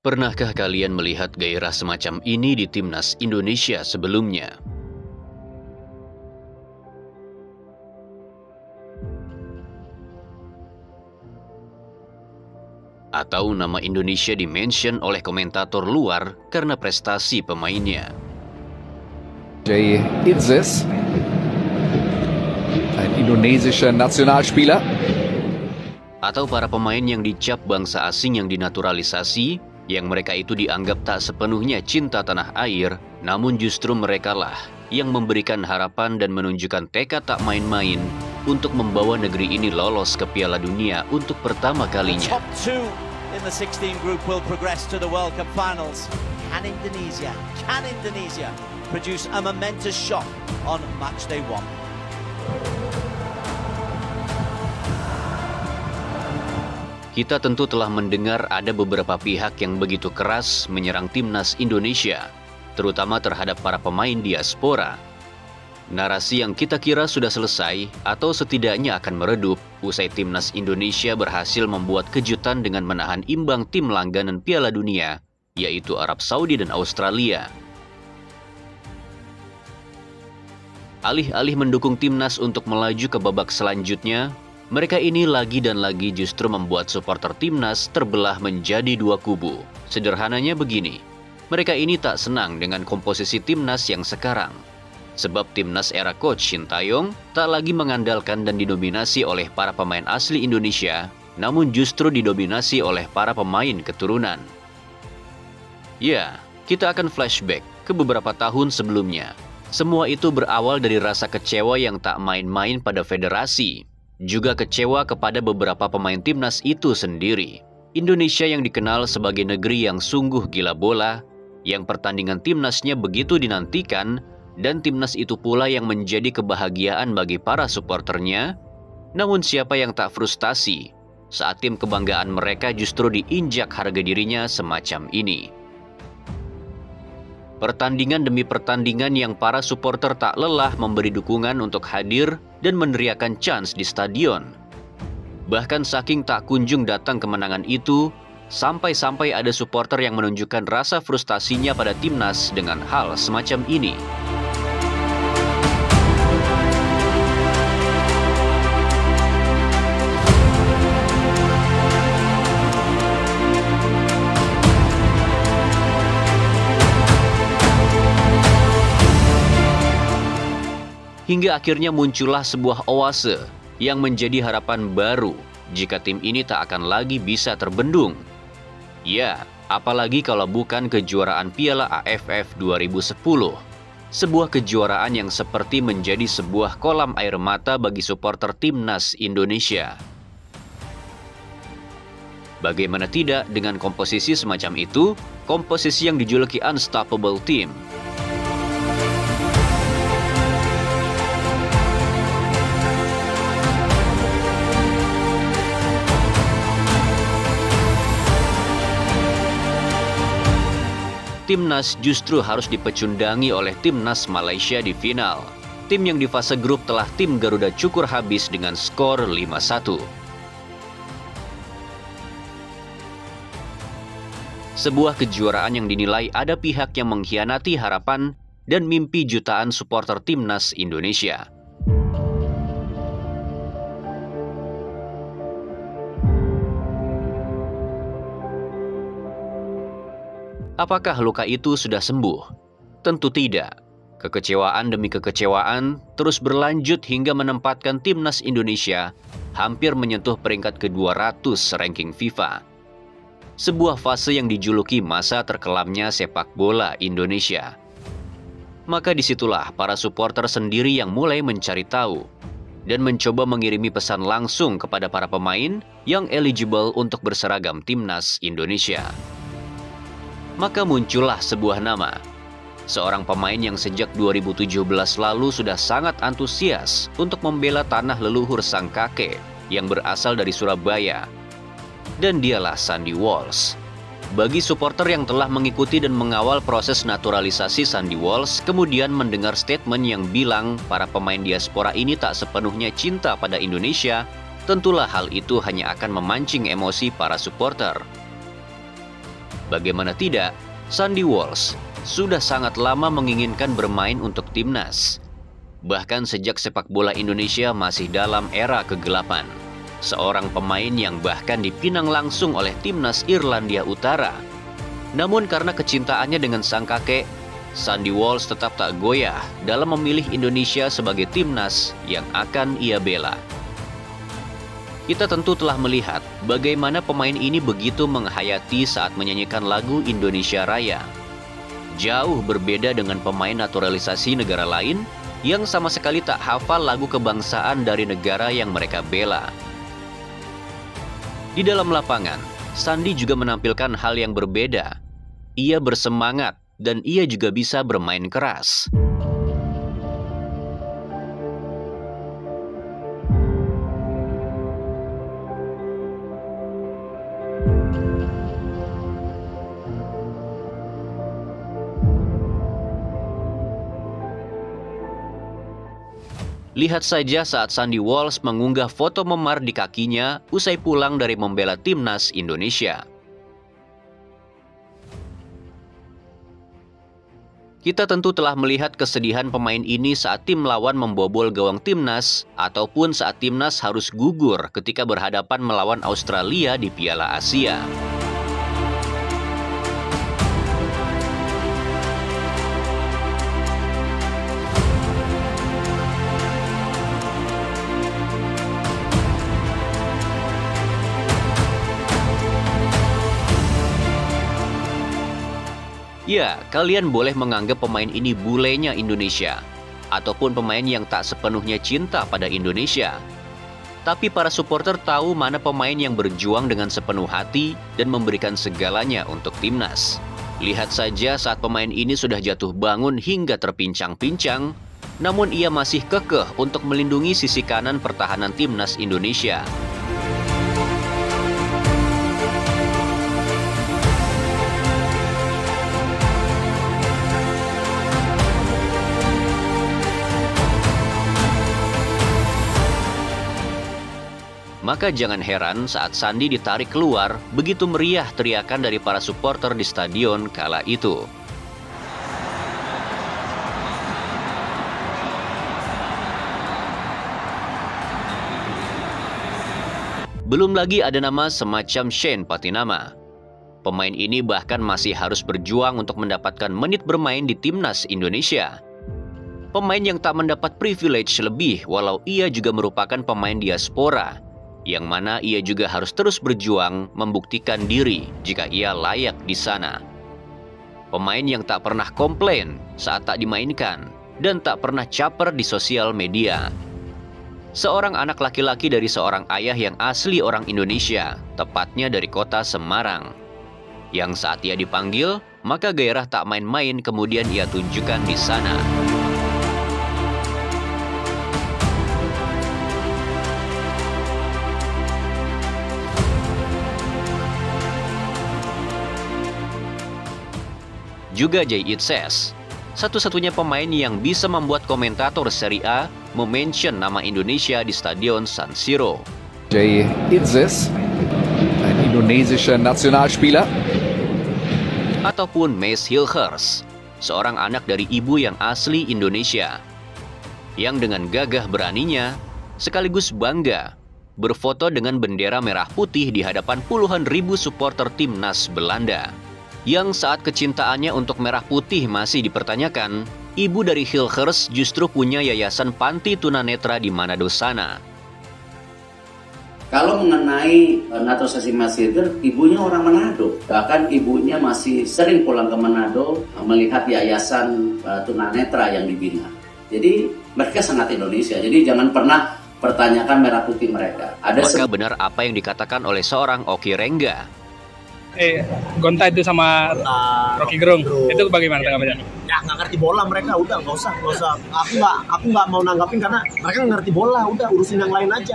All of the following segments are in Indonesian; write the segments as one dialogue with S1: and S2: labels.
S1: Pernahkah kalian melihat gairah semacam ini di timnas Indonesia sebelumnya? Atau nama Indonesia di-mention oleh komentator luar karena prestasi pemainnya?
S2: Jay Itzes, ein indonesischer Nationalspieler.
S1: Atau para pemain yang dicap bangsa asing yang dinaturalisasi, yang mereka itu dianggap tak sepenuhnya cinta tanah air, namun justru merekalah yang memberikan harapan dan menunjukkan tekad tak main-main untuk membawa negeri ini lolos ke Piala Dunia untuk pertama kalinya.
S3: Top two in the 16 group will progress to the World Cup finals. Can Indonesia produce a momentous shot on match day 1?
S1: Kita tentu telah mendengar ada beberapa pihak yang begitu keras menyerang timnas Indonesia, terutama terhadap para pemain diaspora. Narasi yang kita kira sudah selesai atau setidaknya akan meredup usai timnas Indonesia berhasil membuat kejutan dengan menahan imbang tim langganan Piala Dunia, yaitu Arab Saudi dan Australia. Alih-alih mendukung timnas untuk melaju ke babak selanjutnya, mereka ini lagi dan lagi justru membuat supporter timnas terbelah menjadi dua kubu. Sederhananya begini, mereka ini tak senang dengan komposisi timnas yang sekarang. Sebab timnas era coach Shin Tae-yong tak lagi mengandalkan dan didominasi oleh para pemain asli Indonesia, namun justru didominasi oleh para pemain keturunan. Ya, kita akan flashback ke beberapa tahun sebelumnya. Semua itu berawal dari rasa kecewa yang tak main-main pada federasi. Juga kecewa kepada beberapa pemain timnas itu sendiri. Indonesia yang dikenal sebagai negeri yang sungguh gila bola, yang pertandingan timnasnya begitu dinantikan, dan timnas itu pula yang menjadi kebahagiaan bagi para supporternya. Namun siapa yang tak frustasi saat tim kebanggaan mereka justru diinjak harga dirinya semacam ini? Pertandingan demi pertandingan yang para supporter tak lelah memberi dukungan untuk hadir dan meneriakan chants di stadion. Bahkan saking tak kunjung datang kemenangan itu, sampai-sampai ada supporter yang menunjukkan rasa frustasinya pada timnas dengan hal semacam ini. Hingga akhirnya muncullah sebuah oase yang menjadi harapan baru jika tim ini tak akan lagi bisa terbendung. Ya, apalagi kalau bukan kejuaraan Piala AFF 2010. Sebuah kejuaraan yang seperti menjadi sebuah kolam air mata bagi supporter timnas Indonesia. Bagaimana tidak dengan komposisi semacam itu, komposisi yang dijuluki Unstoppable Team. Timnas justru harus dipecundangi oleh timnas Malaysia di final. Tim yang di fase grup telah tim Garuda cukur habis dengan skor 5-1. Sebuah kejuaraan yang dinilai ada pihak yang mengkhianati harapan dan mimpi jutaan supporter timnas Indonesia. Apakah luka itu sudah sembuh? Tentu tidak. Kekecewaan demi kekecewaan terus berlanjut hingga menempatkan timnas Indonesia hampir menyentuh peringkat ke-200 ranking FIFA. Sebuah fase yang dijuluki masa terkelamnya sepak bola Indonesia. Maka disitulah para supporter sendiri yang mulai mencari tahu dan mencoba mengirimi pesan langsung kepada para pemain yang eligible untuk berseragam timnas Indonesia. Maka muncullah sebuah nama. Seorang pemain yang sejak 2017 lalu sudah sangat antusias untuk membela tanah leluhur sang kakek yang berasal dari Surabaya. Dan dialah Sandy Walsh. Bagi supporter yang telah mengikuti dan mengawal proses naturalisasi Sandy Walsh, kemudian mendengar statement yang bilang para pemain diaspora ini tak sepenuhnya cinta pada Indonesia, tentulah hal itu hanya akan memancing emosi para supporter. Bagaimana tidak, Sandy Walsh sudah sangat lama menginginkan bermain untuk timnas. Bahkan sejak sepak bola Indonesia masih dalam era kegelapan. Seorang pemain yang bahkan dipinang langsung oleh timnas Irlandia Utara. Namun karena kecintaannya dengan sang kakek, Sandy Walsh tetap tak goyah dalam memilih Indonesia sebagai timnas yang akan ia bela. Kita tentu telah melihat bagaimana pemain ini begitu menghayati saat menyanyikan lagu Indonesia Raya. Jauh berbeda dengan pemain naturalisasi negara lain yang sama sekali tak hafal lagu kebangsaan dari negara yang mereka bela. Di dalam lapangan, Sandy juga menampilkan hal yang berbeda. Ia bersemangat dan ia juga bisa bermain keras. Lihat saja saat Sandy Walsh mengunggah foto memar di kakinya usai pulang dari membela timnas Indonesia. Kita tentu telah melihat kesedihan pemain ini saat tim lawan membobol gawang timnas ataupun saat timnas harus gugur ketika berhadapan melawan Australia di Piala Asia. Ya, kalian boleh menganggap pemain ini bulenya Indonesia, ataupun pemain yang tak sepenuhnya cinta pada Indonesia. Tapi para supporter tahu mana pemain yang berjuang dengan sepenuh hati dan memberikan segalanya untuk timnas. Lihat saja saat pemain ini sudah jatuh bangun hingga terpincang-pincang, namun ia masih kekeh untuk melindungi sisi kanan pertahanan timnas Indonesia. Maka jangan heran saat Sandy ditarik keluar, begitu meriah teriakan dari para supporter di stadion kala itu. Belum lagi ada nama semacam Shane Patinama. Pemain ini bahkan masih harus berjuang untuk mendapatkan menit bermain di timnas Indonesia. Pemain yang tak mendapat privilege lebih walau ia juga merupakan pemain diaspora, yang mana ia juga harus terus berjuang membuktikan diri jika ia layak di sana. Pemain yang tak pernah komplain saat tak dimainkan dan tak pernah caper di sosial media. Seorang anak laki-laki dari seorang ayah yang asli orang Indonesia, tepatnya dari kota Semarang. Yang saat ia dipanggil, maka gairah tak main-main kemudian ia tunjukkan di sana. Juga Jay Itzes, satu-satunya pemain yang bisa membuat komentator Serie A mention nama Indonesia di Stadion San Siro.
S2: Jay Itzes, ein indonesischer Nationalspieler.
S1: Ataupun Mace Hilgers, seorang anak dari ibu yang asli Indonesia, yang dengan gagah beraninya, sekaligus bangga, berfoto dengan bendera merah putih di hadapan puluhan ribu supporter timnas Belanda. Yang saat kecintaannya untuk merah putih masih dipertanyakan, ibu dari Hilgers justru punya yayasan panti tunanetra di Manado sana.
S4: Kalau mengenai naturalisasi Mas Hilgers, ibunya orang Manado. Bahkan ibunya masih sering pulang ke Manado melihat yayasan tunanetra yang dibina. Jadi mereka sangat Indonesia. Jadi jangan pernah pertanyakan merah putih mereka.
S1: Maka benar apa yang dikatakan oleh seorang Oki Rengga.
S5: Gonta itu sama Rocky Gerung. Itu bagaimana tanggapannya?
S6: Ya nggak ngerti bola mereka, udah nggak usah. Aku nggak mau nanggapin karena mereka nggak ngerti bola, udah urusin yang lain aja.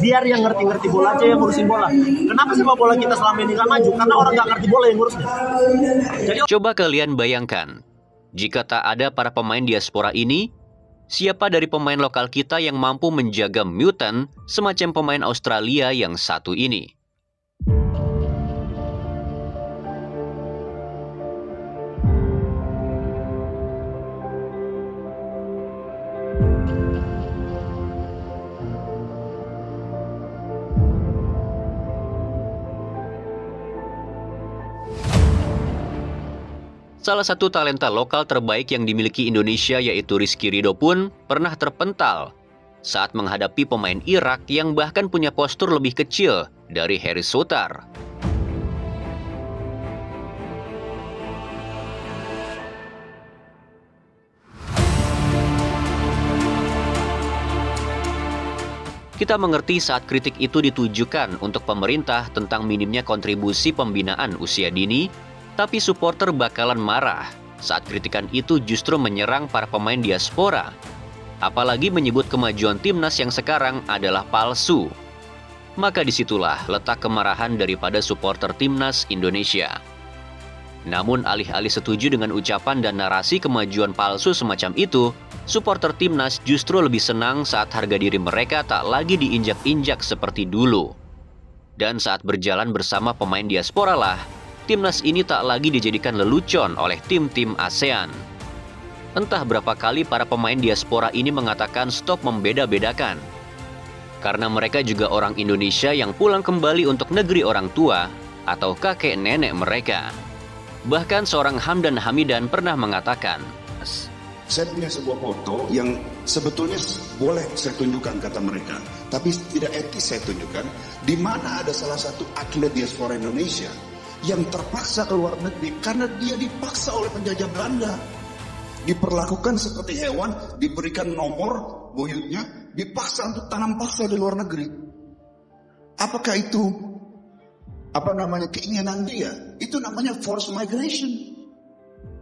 S6: Biar yang ngerti bola aja yang ngurusin bola. Kenapa sepak bola kita selama ini nggak maju? Karena orang nggak ngerti bola yang ngurusnya.
S1: Coba kalian bayangkan, jika tak ada para pemain diaspora ini, siapa dari pemain lokal kita yang mampu menjaga mutant semacam pemain Australia yang satu ini? Salah satu talenta lokal terbaik yang dimiliki Indonesia yaitu Rizky Ridho pun pernah terpental saat menghadapi pemain Irak yang bahkan punya postur lebih kecil dari Haris Sutar. Kita mengerti saat kritik itu ditujukan untuk pemerintah tentang minimnya kontribusi pembinaan usia dini, tapi supporter bakalan marah saat kritikan itu justru menyerang para pemain diaspora. Apalagi menyebut kemajuan timnas yang sekarang adalah palsu. Maka disitulah letak kemarahan daripada supporter timnas Indonesia. Namun alih-alih setuju dengan ucapan dan narasi kemajuan palsu semacam itu, supporter timnas justru lebih senang saat harga diri mereka tak lagi diinjak-injak seperti dulu. Dan saat berjalan bersama pemain diaspora lah, timnas ini tak lagi dijadikan lelucon oleh tim-tim ASEAN. Entah berapa kali para pemain diaspora ini mengatakan stop membeda-bedakan. Karena mereka juga orang Indonesia yang pulang kembali untuk negeri orang tua atau kakek nenek mereka. Bahkan seorang Hamdan Hamidan pernah mengatakan,
S7: saya punya sebuah foto yang sebetulnya boleh saya tunjukkan kata mereka, tapi tidak etis saya tunjukkan, di mana ada salah satu atlet diaspora Indonesia yang terpaksa keluar negeri karena dia dipaksa oleh penjajah Belanda. Diperlakukan seperti hewan, diberikan nomor buyutnya, dipaksa untuk tanam paksa di luar negeri. Apakah itu keinginan dia? Itu namanya forced migration.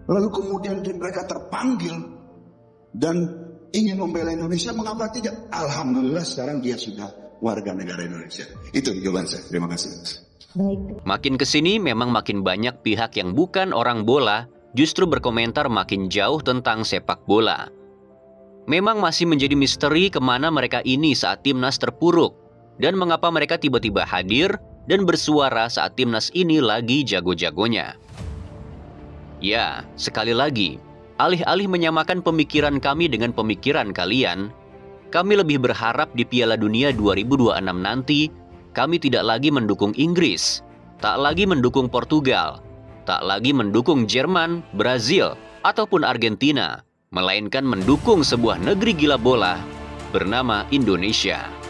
S7: Lalu kemudian mereka terpanggil dan ingin membela Indonesia, mengapa tidak? Alhamdulillah sekarang dia sudah warga negara Indonesia. Itu jawaban saya. Terima kasih.
S1: Makin kesini memang makin banyak pihak yang bukan orang bola justru berkomentar makin jauh tentang sepak bola. Memang masih menjadi misteri kemana mereka ini saat timnas terpuruk dan mengapa mereka tiba-tiba hadir dan bersuara saat timnas ini lagi jago-jagonya. Ya, sekali lagi, alih-alih menyamakan pemikiran kami dengan pemikiran kalian, kami lebih berharap di Piala Dunia 2026 nanti, kami tidak lagi mendukung Inggris, tak lagi mendukung Portugal, tak lagi mendukung Jerman, Brazil, ataupun Argentina, melainkan mendukung sebuah negeri gila bola bernama Indonesia.